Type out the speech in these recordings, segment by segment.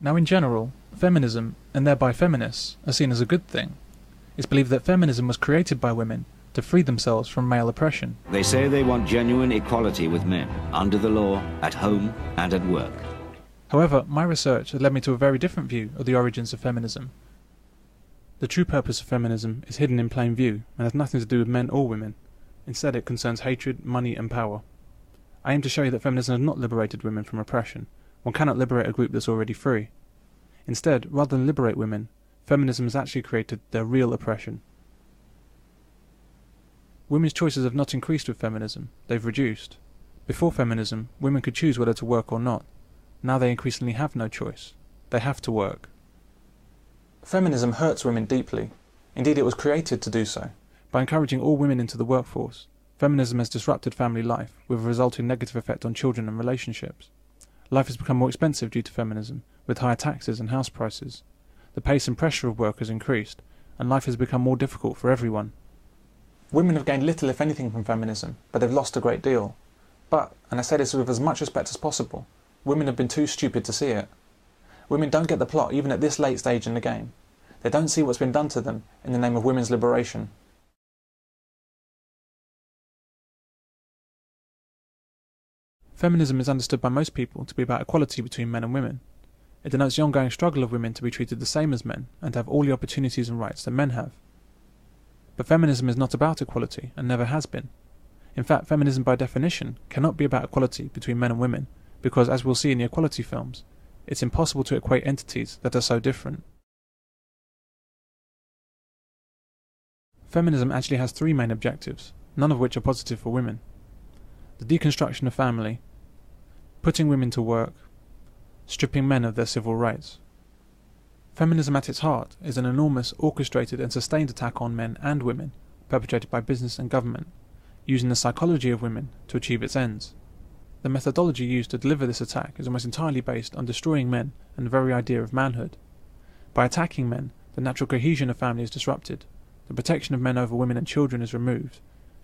Now in general, feminism, and thereby feminists, are seen as a good thing. It's believed that feminism was created by women to free themselves from male oppression. They say they want genuine equality with men, under the law, at home and at work. However, my research has led me to a very different view of the origins of feminism. The true purpose of feminism is hidden in plain view and has nothing to do with men or women. Instead, it concerns hatred, money and power. I aim to show you that feminism has not liberated women from oppression. One cannot liberate a group that's already free. Instead, rather than liberate women, feminism has actually created their real oppression. Women's choices have not increased with feminism, they've reduced. Before feminism, women could choose whether to work or not. Now they increasingly have no choice. They have to work. Feminism hurts women deeply. Indeed, it was created to do so. By encouraging all women into the workforce, feminism has disrupted family life, with a resulting negative effect on children and relationships. Life has become more expensive due to feminism, with higher taxes and house prices. The pace and pressure of work has increased, and life has become more difficult for everyone. Women have gained little if anything from feminism, but they've lost a great deal. But, and I say this with as much respect as possible, women have been too stupid to see it. Women don't get the plot even at this late stage in the game. They don't see what's been done to them in the name of women's liberation. Feminism is understood by most people to be about equality between men and women. It denotes the ongoing struggle of women to be treated the same as men and to have all the opportunities and rights that men have. But feminism is not about equality and never has been. In fact, feminism by definition cannot be about equality between men and women because, as we'll see in the equality films, it's impossible to equate entities that are so different. Feminism actually has three main objectives, none of which are positive for women. The deconstruction of family, putting women to work, stripping men of their civil rights. Feminism at its heart is an enormous, orchestrated and sustained attack on men and women, perpetrated by business and government, using the psychology of women to achieve its ends. The methodology used to deliver this attack is almost entirely based on destroying men and the very idea of manhood. By attacking men, the natural cohesion of family is disrupted, the protection of men over women and children is removed,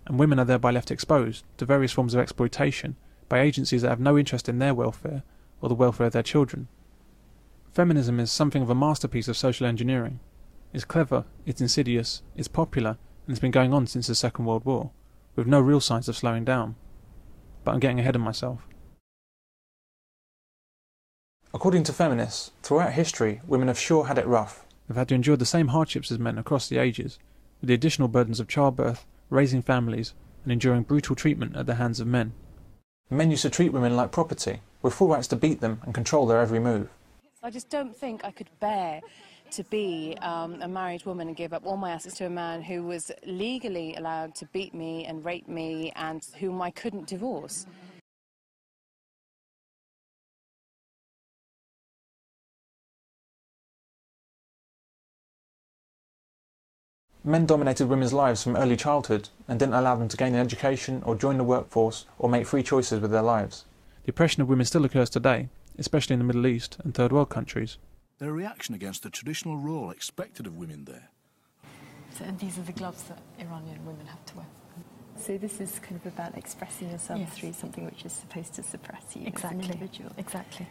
and women are thereby left exposed to various forms of exploitation by agencies that have no interest in their welfare or the welfare of their children. Feminism is something of a masterpiece of social engineering. It's clever, it's insidious, it's popular, and it's been going on since the Second World War, with no real signs of slowing down. But I'm getting ahead of myself. According to feminists, throughout history, women have sure had it rough. They've had to endure the same hardships as men across the ages, with the additional burdens of childbirth, raising families, and enduring brutal treatment at the hands of men. Men used to treat women like property, with full rights to beat them and control their every move. I just don't think I could bear to be a married woman and give up all my assets to a man who was legally allowed to beat me and rape me and whom I couldn't divorce. Men dominated women's lives from early childhood and didn't allow them to gain an education or join the workforce or make free choices with their lives. The oppression of women still occurs today, especially in the Middle East and Third World countries. Their reaction against the traditional role expected of women there. So, and these are the gloves that Iranian women have to wear. So this is kind of about expressing yourself through something which is supposed to suppress you as an individual. Exactly.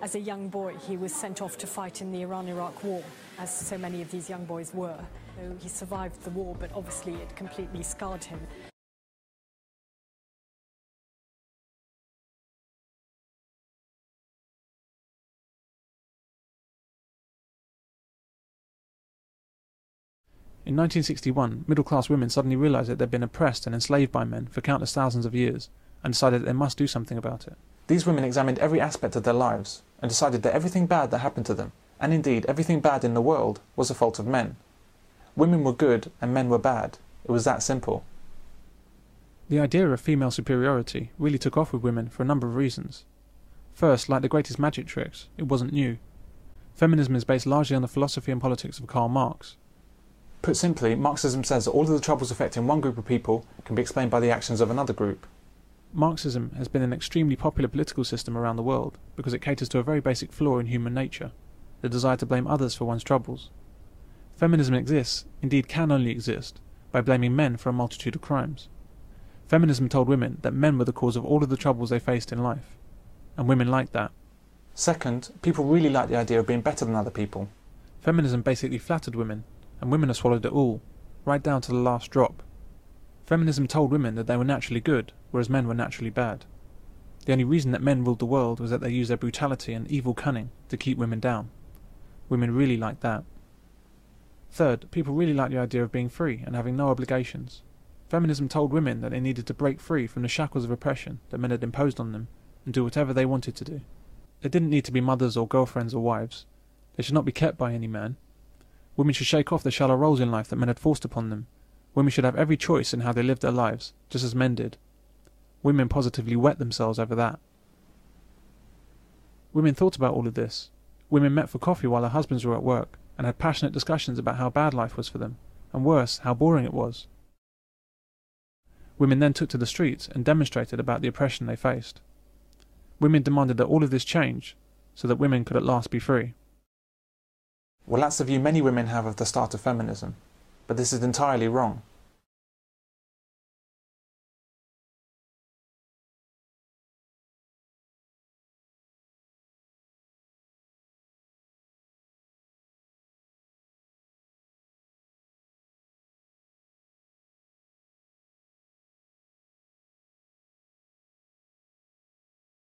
As a young boy, he was sent off to fight in the Iran-Iraq war, as so many of these young boys were. So he survived the war, but obviously it completely scarred him. In 1961, middle-class women suddenly realised that they'd been oppressed and enslaved by men for countless thousands of years, and decided that they must do something about it. These women examined every aspect of their lives, and decided that everything bad that happened to them, and indeed everything bad in the world, was the fault of men. Women were good and men were bad. It was that simple. The idea of female superiority really took off with women for a number of reasons. First, like the greatest magic tricks, it wasn't new. Feminism is based largely on the philosophy and politics of Karl Marx. Put simply, Marxism says that all of the troubles affecting one group of people can be explained by the actions of another group. Marxism has been an extremely popular political system around the world because it caters to a very basic flaw in human nature, the desire to blame others for one's troubles. Feminism exists, indeed can only exist, by blaming men for a multitude of crimes. Feminism told women that men were the cause of all of the troubles they faced in life, and women liked that. Second, people really like the idea of being better than other people. Feminism basically flattered women, and women have swallowed it all, right down to the last drop. Feminism told women that they were naturally good, whereas men were naturally bad. The only reason that men ruled the world was that they used their brutality and evil cunning to keep women down. Women really liked that. Third, people really liked the idea of being free and having no obligations. Feminism told women that they needed to break free from the shackles of oppression that men had imposed on them and do whatever they wanted to do. They didn't need to be mothers or girlfriends or wives. They should not be kept by any man. Women should shake off the shallow roles in life that men had forced upon them. Women should have every choice in how they lived their lives, just as men did. Women positively wet themselves over that. Women thought about all of this. Women met for coffee while their husbands were at work and had passionate discussions about how bad life was for them, and worse, how boring it was. Women then took to the streets and demonstrated about the oppression they faced. Women demanded that all of this change, so that women could at last be free. Well, that's the view many women have of the start of feminism, but this is entirely wrong.